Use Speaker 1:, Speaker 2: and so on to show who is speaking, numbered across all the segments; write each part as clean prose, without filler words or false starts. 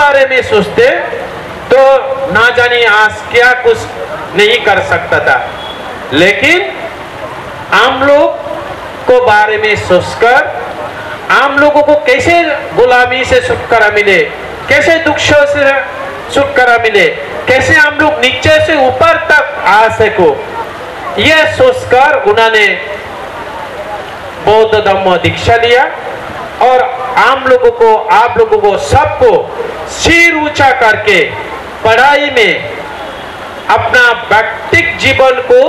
Speaker 1: बारे में सोचते तो ना जाने आज क्या कुछ नहीं कर सकता था, लेकिन आम लोग को बारे में सोचकर आम लोगों को कैसे गुलामी से छुटकारा मिले, कैसे दुख से छुटकारा मिले, कैसे हम लोग नीचे से ऊपर तक आ सको, यह सोचकर उन्होंने बौद्ध धर्म दीक्षा लिया और आम लोगों को, आप लोगों को, सबको सिर ऊंचा करके पढ़ाई में अपना व्यक्तिगत जीवन को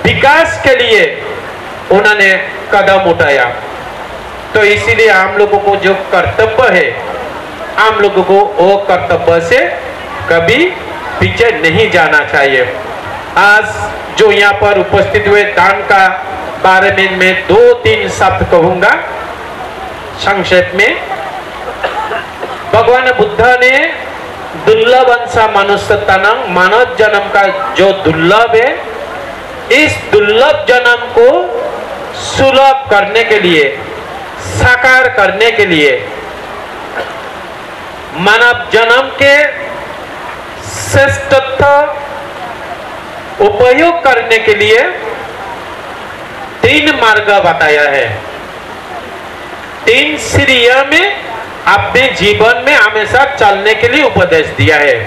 Speaker 1: विकास के लिए उन्होंने कदम उठाया। तो इसीलिए हम लोगों को जो कर्तव्य है, हम लोगों को वो कर्तव्य से कभी पीछे नहीं जाना चाहिए। आज जो यहाँ पर उपस्थित हुए दान का बारे में मैं 2-3 शब्द कहूंगा संक्षेप में। भगवान बुद्ध ने दुर्लभ अंश मनुष्य तनम, मानव जन्म का जो दुर्लभ है, इस दुर्लभ जन्म को सुलभ करने के लिए, साकार करने के लिए, मानव जन्म के श्रेष्ठत्व उपयोग करने के लिए 3 मार्ग बताया है। 3 सीढ़ी में अपने जीवन में हमेशा चलने के लिए उपदेश दिया है।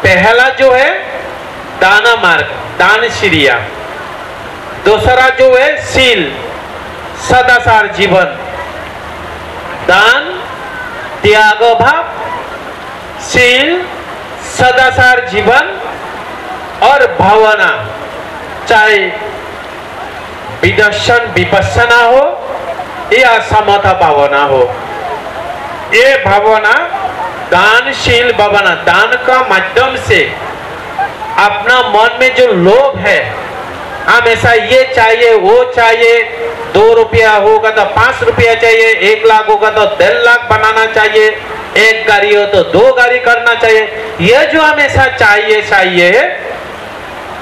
Speaker 1: पहला जो है दान मार्ग, दान सीढ़िया। दूसरा जो है शील, सदाचार जीवन, दान, त्याग भाव, शील, सदाचार जीवन और भावना, चाहे विदर्शन विपස්සना हो या समता भावना हो। ये भावना दानशील भावना, दान का माध्यम से अपना मन में जो लोभ है, हमेशा ये चाहिए वो चाहिए, 2 रुपया होगा तो 5 रुपया चाहिए, 1 लाख होगा तो 10 लाख बनाना चाहिए, 1 गाड़ी हो तो 2 गाड़ी करना चाहिए, ये जो हमेशा चाहिए चाहिए,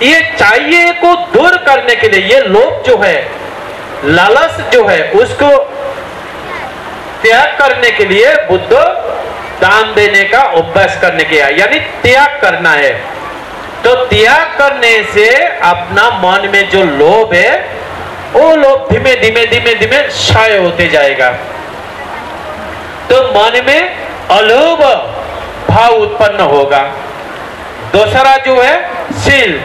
Speaker 1: ये चाहिए को दूर करने के लिए, ये लोभ जो है, लालच जो है, उसको त्याग करने के लिए बुद्ध दान देने का अभ्यास करने के, यानी त्याग करना है। तो त्याग करने से अपना मन में जो लोभ है, वो लोभ धीमे धीमे धीमे धीमे क्षय होते जाएगा। तो मन में अलोभ भाव उत्पन्न होगा। दूसरा जो है शील,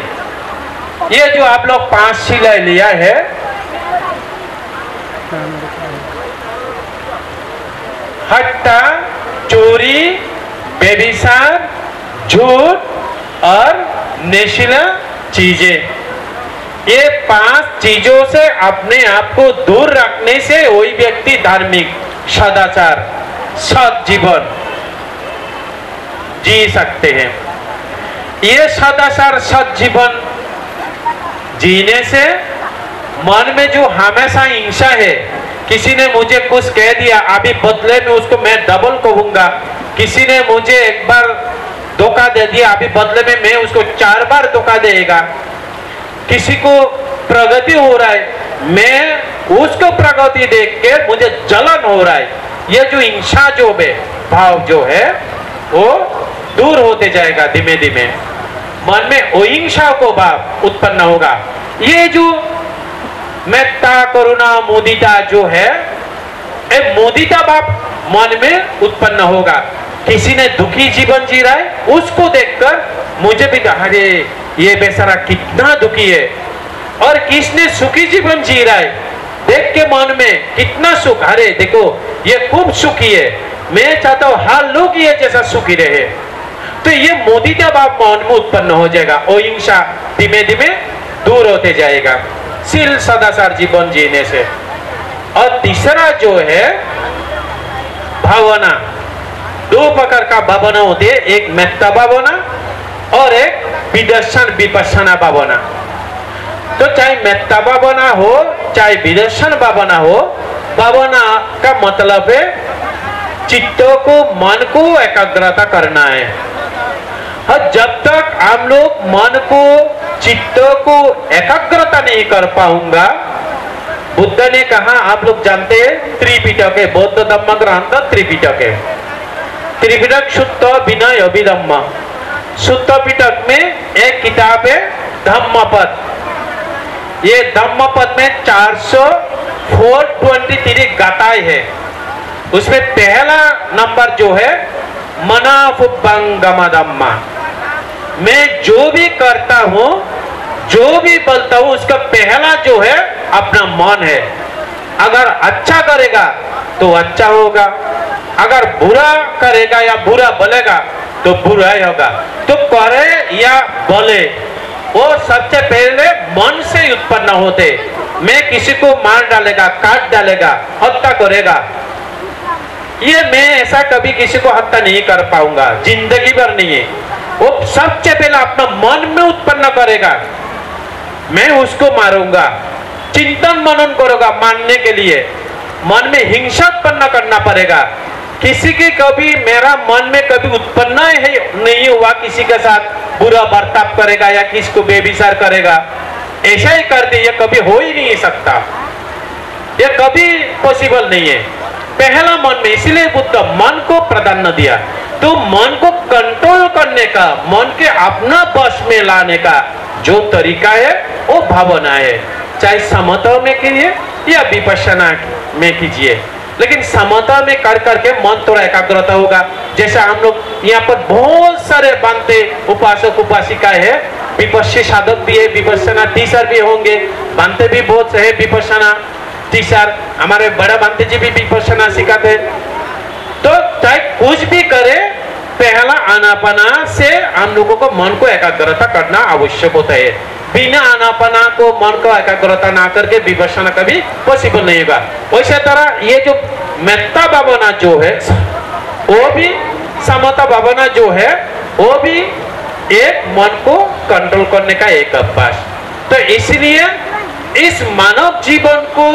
Speaker 1: ये जो आप लोग 5 शीलें लिया है, हट्टा, चोरी, बेबिचार, झूठ और नशीला चीजें, ये 5 चीजों से अपने आप को दूर रखने से वही व्यक्ति धार्मिक, सदाचार, सत जीवन जी सकते हैं। ये सदाचार सत जीवन जीने से मन में जो हमेशा हिंसा है, किसी ने मुझे कुछ कह दिया, अभी बदले में उसको मैं डबल कहूंगा, किसी ने मुझे एक बार धोखा दे दिया, अभी बदले में मैं उसको 4 बार धोखा देगा, किसी को प्रगति हो रहा है, मैं उसको प्रगति देख के मुझे जलन हो रहा है, ये जो हिंसा जो भाव जो है वो दूर होते जाएगा। धीमे धीमे मन में अहिंसा को भाव उत्पन्न होगा। ये जो मेत्ता, करुणा, मुदिता जो है, ये मुदिता भाव मन में उत्पन्न होगा। किसी ने दुखी जीवन जी रहा है, उसको देखकर मुझे भी अरे ये बेचारा कितना दुखी है, और किसने सुखी जीवन जी रहा है, देख के मन में कितना सुख, अरे देखो ये खूब सुखी है, मैं चाहता हूं हर लोग ये जैसा सुखी रहे। तो ये मुदिता भाव मन में उत्पन्न हो जाएगा, अहिंसा धीमे धीमे दूर होते जाएगा शील सदाचार जीवन जीने से। और तीसरा जो है भावना, 2 प्रकार का भावना होती है, एक मेत्ता भावना और एक विदर्शन विपස්සना भावना। तो चाहे मेत्ता भावना हो चाहे विदर्शन भावना हो, भावना का मतलब है चित्तों को, मन को एकाग्रता करना है। और जब तक हम लोग मन को, चित्तों को एकाग्रता नहीं कर पाऊंगा, बुद्ध ने कहा, आप लोग जानते हैं त्रिपिटक है, बौद्ध धम्म ग्रंथ त्रिपिटक है। त्रिपिटक शुद्ध विनय अभिधम्म। शुद्ध पिटक में एक किताब है धम्मपद। ये धम्मपद में 423 गाथाएं है। उसमें पहला नंबर जो है मनाफुबंगम धम्मा। मैं जो भी करता हूं, जो भी बोलता हूं, उसका पहला जो है अपना मन है। अगर अच्छा करेगा तो अच्छा होगा, अगर बुरा करेगा या बुरा बोलेगा तो बुरा ही होगा। तो करे या बोले वो सबसे पहले मन से उत्पन्न होते। मैं किसी को मार डालेगा, काट डालेगा, हत्या करेगा, ये मैं ऐसा कभी किसी को हत्या नहीं कर पाऊंगा, जिंदगी भर नहीं है। वो सबसे पहले अपना मन में उत्पन्न करेगा, मैं उसको मारूंगा। चिंतन मनन करोगा मारने के लिए, मन में हिंसा उत्पन्न करना पड़ेगा। किसी की कभी मेरा मन में कभी उत्पन्न नहीं हुआ किसी के साथ बुरा बर्ताव करेगा या किसी को बेविचार करेगा, ऐसा ही कर दे, ये कभी हो ही नहीं सकता, ये कभी पॉसिबल नहीं है। पहला मन में, इसलिए बुद्ध मन को प्राधान्य दिया। तो मन को कंट्रोल करने का, मन के अपना बस में लाने का जो तरीका है वो भावना है। चाहे समता में कीजिए या विपश्यना में कीजिए, लेकिन समता में कर करके मन थोड़ा एकाग्रता होगा। जैसे हम लोग यहाँ पर बहुत सारे बांते उपासक उपासिका है, विपश्य साधक भी है, विपश्यना टीचर भी होंगे, बांते भी बहुत है विपश्यना टीचर। हमारे बड़ा बांते जी भी विपश्यना सिखाते। तो चाहे कुछ भी करे, पहला आनापाना से हम लोगों को मन को एकाग्रता करना आवश्यक होता है। बिना आनापाना को मन को एकाग्रता ना करके विपश्यना कभी पॉसिबल नहीं होगा। वैसे तरह ये जो मेत्ता भावना जो है, वो भी समता भावना जो है, वो भी एक मन को कंट्रोल करने का एक अभ्यास। तो इसलिए इस मानव जीवन को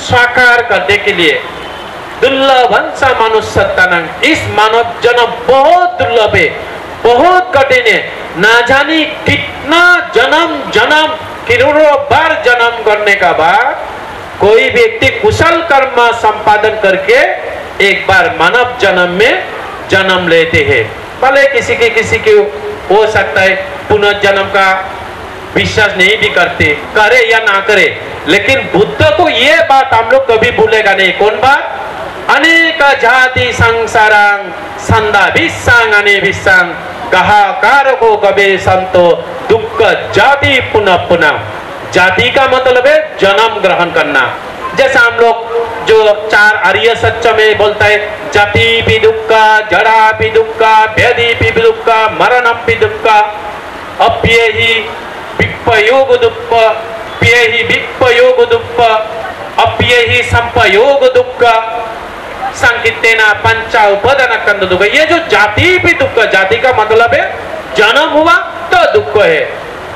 Speaker 1: साकार करने के लिए दुर्लभं स मनुष्यत्वं, इस मानव जन्म बहुत दुर्लभ है, बहुत कठिन है। ना जाने कितना जन्म करोड़ों बार जन्म करने का बाद कोई व्यक्ति कुशल कर्म संपादन करके एक बार मानव जन्म में जन्म लेते हैं। भले किसी के हो सकता है पुनर्जन्म का विश्वास नहीं भी करते, करे या ना करे, लेकिन बुद्ध को ये बात हम लोग कभी भूलेगा नहीं। कौन बात? अनेक जाति संसारां संदा विस्सांग अने विस्सांग कहा कारको कबे संतो दुख जाति पुनः पुनः। जाति का मतलब है जन्म ग्रहण करना। जैसा हम लोग जो चार आर्य सत्य में बोलता है, जाति भी दुख, जड़ा भी दुख, व्याधि भी दुख, मरणम भी दुख, अप्येहि विपयोग दुख, प्येहि विपयोग दुख, अप्येहि संपयोग दुख, संकीर्तेना पंचा उपादान कंद दुख। ये जो जाति भी दुख, जाति का मतलब है जन्म हुआ तो दुख है।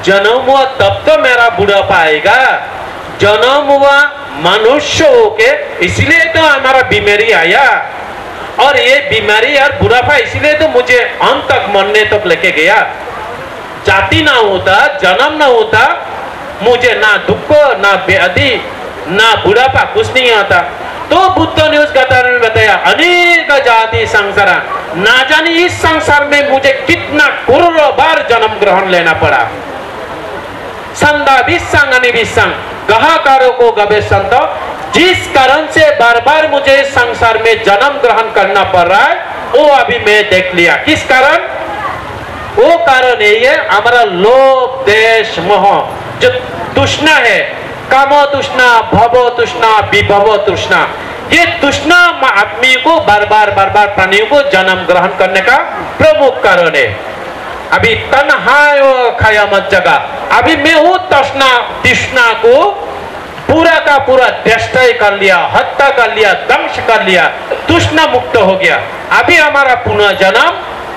Speaker 1: जन्म हुआ तब तो मेरा बुढ़ापा आएगा, जन्म हुआ मनुष्य होके इसलिए तो हमारा बीमारी आया, और ये बीमारी और बुढ़ापा इसलिए तो मुझे अंत तक मरने तक लेके गया। जाति ना होता, जन्म ना होता, मुझे ना दुख, ना व्याधि, ना बुढ़ापा, कुछ नहीं आता। तो बुद्ध ने उस गाथा में बताया, अनेक जाति संसार, ना जाने इस संसार में मुझे कितना करोड़ों बार जन्म ग्रहण लेना पड़ा। संदा विस्सांग अने विस्सांग गहाकारों को गवे संत, जिस कारण से बार बार मुझे संसार में जन्म ग्रहण करना पड़ रहा है वो अभी मैं देख लिया। किस कारण? वो कारण यही है हमारा लोभ देश मोह, जो तृष्णा है, काम तृष्णा, भव तृष्णा, विभव तृष्णा। ये तृष्णा आदमी को बार बार प्राणियों को जन्म ग्रहण करने का प्रमुख कारण है। अभी तन्हाय खाया मत जगह, अभी मैं वो तृष्णा को पूरा का पूरा देष्टय कर लिया, हत्या कर लिया, ध्वंस कर लिया, तृष्णा मुक्त हो गया। अभी हमारा पुनः जन्म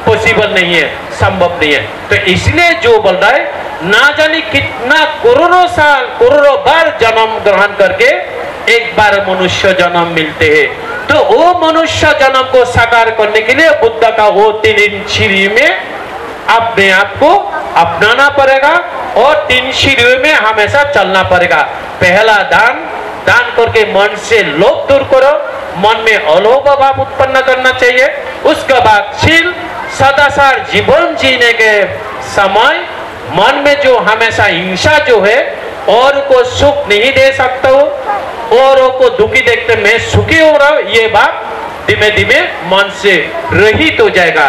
Speaker 1: पॉसिबल नहीं है, संभव नहीं है। तो इसलिए जो बोल रहा है, ना जाने कितना करोड़ों साल करोड़ों बार जन्म ग्रहण करके एक बार मनुष्य जन्म मिलते हैं। तो वो मनुष्य जन्म को साकार करने के लिए बुद्ध का वो 3 सीढ़ी में अपने आप को अपनाना पड़ेगा और 3 सीढ़ियों में हमेशा चलना पड़ेगा। पहला दान, दान करके मन से लोभ दूर करो, मन में अलोभ भाव उत्पन्न करना चाहिए। उसके बाद शील सदाचार जीवन जीने के समय मन में जो हमेशा हिंसा जो है, और को सुख नहीं दे सकता हो, औरों को दुखी देखते मैं सुखी हो रहा हूं, ये बात धीमे धीमे मन से रहित हो जाएगा,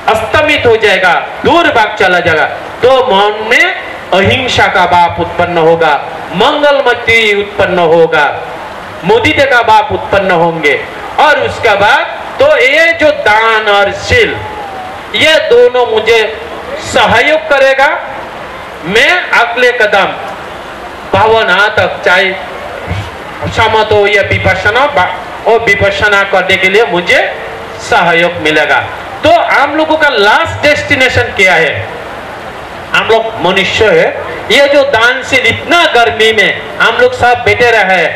Speaker 1: अस्तमित हो जाएगा, दूर भाग चला जाएगा। तो मन में अहिंसा का भाव उत्पन्न होगा, मंगलमती उत्पन्न होगा, मुदिते का भाव उत्पन्न होंगे। और उसके बाद तो ये जो दान और शील, ये दोनों मुझे सहयोग करेगा। मैं अगले कदम भावना तक, चाहे समत हो या विपश्यना, और विपश्यना करने के लिए मुझे सहयोग मिलेगा। तो हम लोगों का लास्ट डेस्टिनेशन क्या है? हम लोग मनुष्य है, ये जो दान से इतना गर्मी में हम लोग सब बैठे रहे,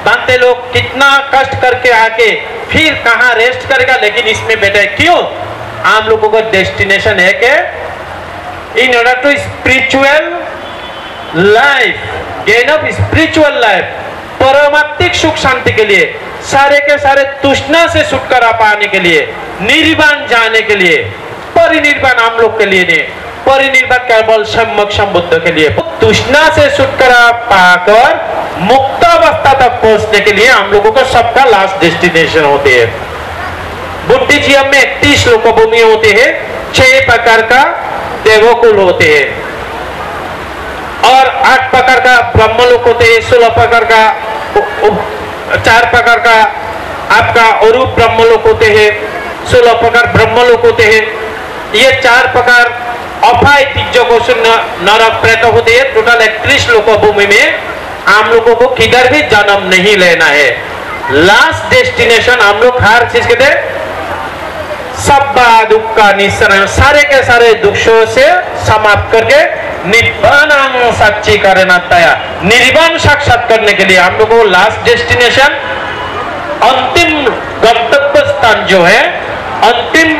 Speaker 1: बनते लोग कितना कष्ट करके आके फिर कहाँ रेस्ट करेगा, लेकिन इसमें बैठे क्यों? हम लोगों का डेस्टिनेशन है कि in order to spiritual life, gain of spiritual life, परमात्मिक सुख शांति के लिए, सारे के सारे तृष्णा से छुटकारा पाने के लिए, निर्वाण जाने के लिए, परिनिर्वाण हम लोग के लिए नहीं, परिनिर्वाण केवल सम्यक संबुद्ध के लिए। तृष्णा से छुटकारा पाकर मुक्त अवस्था तक पहुंचने के लिए हम लोगों का सबका लास्ट डेस्टिनेशन होते हैं। बुद्धिजीवन में 31 लोकभूमि होते हैं, 6 प्रकार का देवकुल होते हैं, और 8 प्रकार का ब्रह्मलोक होते हैं, 16 प्रकार का 4 प्रकार का आपका अरूप ब्रह्मलोक होते हैं, 16 प्रकार ब्रह्मलोक होते हैं। ये 4 प्रकार अपाय तिज्य नरक प्रेत होते हैं। टोटल 31 लोकभूमि में हम लोगों को किधर भी जन्म नहीं लेना है। लास्ट डेस्टिनेशन हम लोग हर चीज के सब्बा दुख का निस्सरण, सारे के सारे दुखों से समाप्त करके निर्वाण साक्षी करना तैयार, निर्वाण साक्षात करने के लिए हम लोगों को लास्ट डेस्टिनेशन, अंतिम गंतव्य स्थान जो है, अंतिम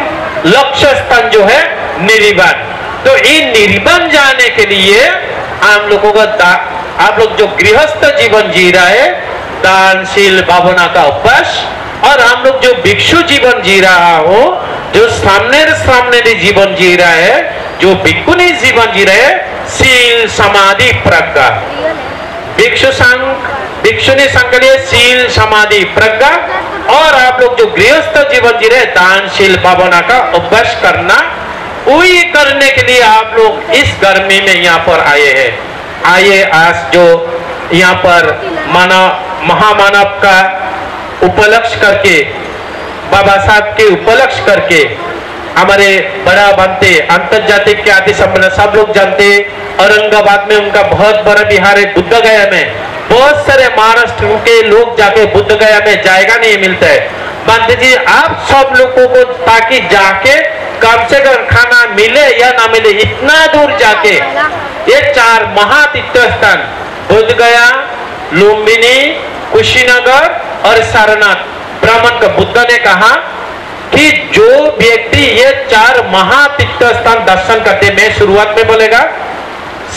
Speaker 1: लक्ष्य स्थान जो है निर्वाण। तो इन निर्वाण जाने के लिए हम लोगों का, आप लोग जो गृहस्थ जीवन जी रहा है, दानशील भावना का अभ्यास, और हम लोग जो भिक्षु जीवन जी रहा हो, जो सामने जीवन जी रहा है, जो भिक्षुनी जीवन जी रहे, शील समाधि प्रज्ञा, भिक्षु संघ भिक्षुनी संघ के लिए शील समाधि प्रज्ञा, और आप लोग जो गृहस्थ जीवन जी रहे दानशील भावना का अभ्यास करना, वही करने के लिए आप लोग इस गर्मी में यहाँ पर आए हैं। आइए आज जो यहाँ पर महामानव का उपलक्ष्य करके, बाबा साहब के उपलक्ष्य करके, हमारे बड़ा बनते अंतर्जातिक के आदि सम्मेलन सब लोग जानते, औरंगाबाद में उनका बहुत बड़ा विहार है, बुद्ध गया में बहुत सारे महाराष्ट्र के लोग जाके बुद्ध गया में जाएगा नहीं मिलता है। बनते जी आप सब लोगों को ताकि जाके कम से कम खाना मिले या ना मिले, इतना दूर जाके ये 4 महातीर्थ स्थान बुद्ध गया, लुम्बिनी, कुशीनगर और सारनाथ, ब्राह्मण का बुद्ध ने कहा कि जो व्यक्ति ये 4 महातीर्थ स्थान दर्शन करते, मैं शुरुआत में बोलेगा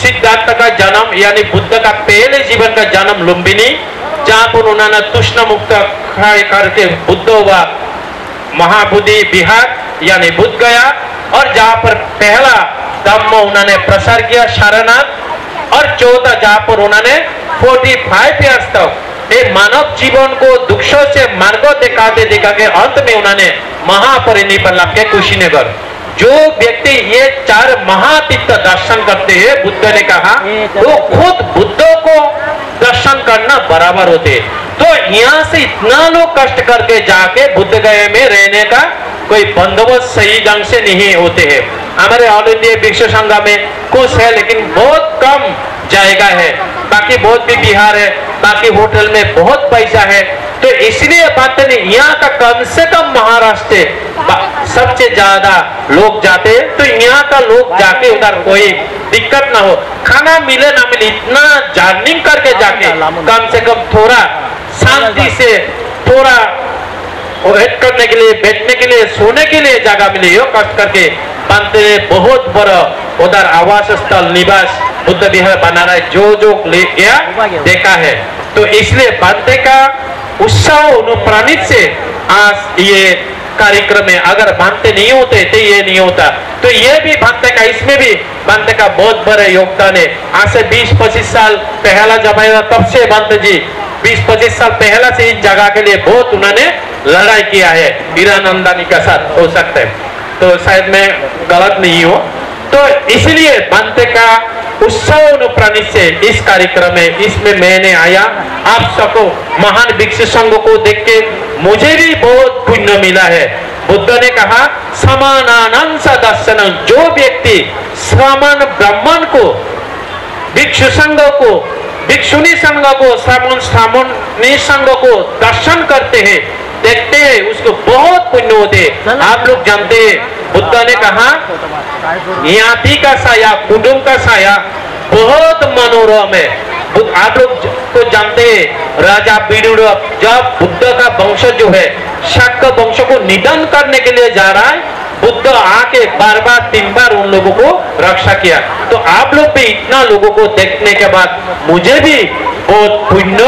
Speaker 1: सिद्धार्थ का जन्म यानी बुद्ध का पहले जीवन का जन्म लुम्बिनी, जहां पर उन्होंने तुष्ण मुक्त करके बुद्ध हुआ, महाबुद्धि विहार यानी बुद्ध गया, और जहां पर पहला धम्म उन्होंने प्रसार किया सारनाथ, और चौथा जहां पर उन्होंने 45 ईयर्स तक ये मानव जीवन को दुखों से मार्ग दिखाते दिखा के अंत में उन्होंने महापरिनिर्वाण लाभ किया कुशीनगर। जो व्यक्ति ये 4 महातीर्थ दर्शन करते हैं, बुद्ध ने कहा वो खुद बुद्धों को दर्शन करना बराबर होते। तो यहाँ से इतना लोग कष्ट करके जाके बुद्ध गया में रहने का कोई बंदोबस्त सही ढंग से नहीं होते हैं। हमारे ऑल इंडिया भिक्षु संघ में कुछ है, लेकिन बहुत कम जाएगा है, बाकी बहुत भी बिहार है, बाकी होटल में बहुत पैसा है। तो इसलिए बात नहीं, यहाँ का कम से कम महाराष्ट्र सबसे ज्यादा लोग जाते हैं। तो यहाँ का लोग जाके उधर कोई दिक्कत ना हो, खाना मिले ना मिले, इतना जर्निंग करके जाके कम से कम थोड़ा शांति से, थोड़ा वेट करने के लिए, बैठने के लिए, सोने के लिए जगह मिले, यो कष्ट करके बनते बहुत बड़ा उधर आवास स्थल निवास बुद्ध विहार बना रहा है, जो जो ले गया देखा है। तो इसलिए बांते का उत्साह अनुप्राणित से आज ये कार्यक्रम है। अगर बांते नहीं होते तो ये नहीं होता। तो ये भी बांते का, इसमें भी बांते का बहुत बड़ा योगदान है। आज से 20-25 साल पहला जब आया तब से बांते जी 20-25 साल पहला से इस जगह के लिए बहुत उन्होंने लड़ाई किया है हीरानंदानी के साथ, हो सकता है तो शायद मैं गलत नहीं हूँ। तो इसलिए बांते का उत्सव अनुप्राणित से इस कार्यक्रम में इसमें मैंने आया। आप सबको महान भिक्षु संघ को देख के मुझे भी बहुत पुण्य मिला है। बुद्ध ने कहा समानानंद दर्शन, जो व्यक्ति समान ब्राह्मण को, भिक्षु संघ को, भिक्षुनी संघ को, सामुनी संघ को दर्शन करते हैं, देखते हैं, उसको बहुत पुण्य होते। आप लोग जानते हैं बुद्ध ने कहा याति का साया, कुटुंब का साया बहुत मनोरम है। आप लोग तो जानते हैं राजा विदुर जब बुद्ध का वंश जो है शाक्य वंश को निधन करने के लिए जा रहा है, बुद्ध आके बार बार 3 बार उन लोगों को रक्षा किया। तो आप लोग भी इतना लोगों को देखने के बाद मुझे भी बहुत पुण्य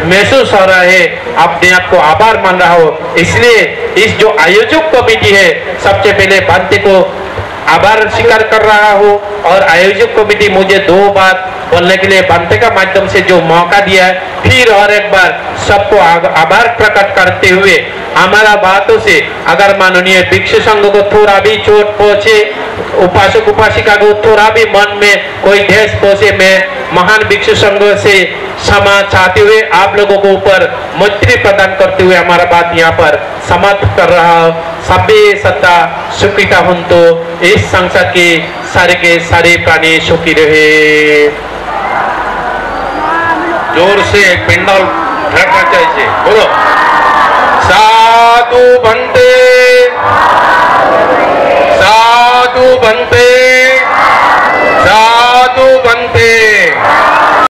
Speaker 1: महसूस हो रहा है, अपने आप को आभार मान रहा हो। इसलिए इस जो आयोजक कमेटी है, सबसे पहले बांते को आभार स्वीकार कर रहा हूँ और आयोजक कमेटी मुझे 2 बात बोलने के लिए बांते का माध्यम से जो मौका दिया है, फिर और एक बार सबको आभार प्रकट करते हुए हमारा बातों से अगर माननीय भिक्षु संघ को थोड़ा भी चोट पहुंचे, उपासक उपासिका को थोड़ा भी मन में कोई ठेस पहुंचे, मैं महान भिक्षु संघ से क्षमा चाहते हुए आप लोगों को ऊपर मैत्री प्रदान करते हुए हमारा बात यहाँ पर समाप्त कर रहा हूँ। सभ्य सत्ता सुखिता हुंतो, इस संसार के सारे प्राणी सुखी रहे। जोर से पिंडल ढकना चाहिए, बोलो।